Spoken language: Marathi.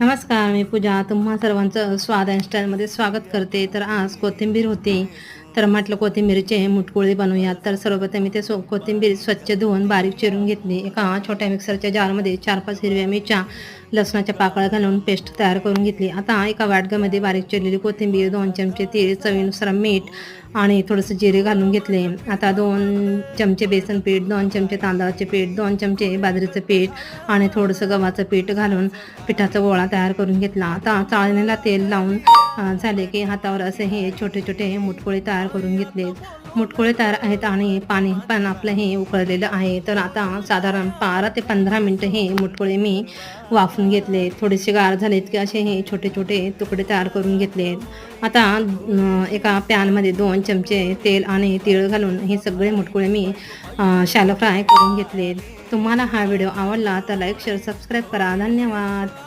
नमस्कार, मी पूजा. तुम्हा सर्वांचं स्वाद अँड स्टाईलमध्ये स्वागत करते. तर आज कोथिंबीर होती, तर म्हटलं कोथिंबीरचे मुटकुळे बनवूयात. तर सर्वप्रथम मी ते कोथिंबीर स्वच्छ धुवून बारीक चिरून घेतली. एका छोट्या मिक्सरच्या जारमध्ये 4-5 हिरव्या मिरच्या, लसणाच्या पाकळ्या घालून पेस्ट तयार करून घेतली. आता एका वाटकामध्ये बारीक चिरलेली कोथिंबीर, 2 चमचे तेल, चवीनुसार मीठ आणि थोडंसं जिरे घालून घेतले. आता 2 चमचे बेसन पीठ, 2 चमचे तांदळाचे पीठ, 2 चमचे बाजरीचं पीठ आणि थोडंसं गव्हाचं पीठ घालून पिठाचा गोळा तयार करून घेतला. आता चाळणीला तेल लावून झाले की हातावर असे हे छोटे छोटे मुटकुळे तयार करून घेतले. मुटकुळे तयार आहेत आणि पाणी पण आपलं हे उकळलेलं आहे. तर आता साधारण 12 ते 15 मिनटं हे मुटकुळे मी वाफून घेतले. थोडेसे गार झालेत की असे हे छोटे छोटे तुकडे तयार करून घेतले. आता एका पॅनमध्ये 2 चमचे तेल आणि तीळ घालून हे सगळे मुटकुळे मी शॅलो फ्राय करून घेतले. तुम्हाला हा व्हिडिओ आवडला तर लाईक, शेअर, सबस्क्राईब करा. धन्यवाद.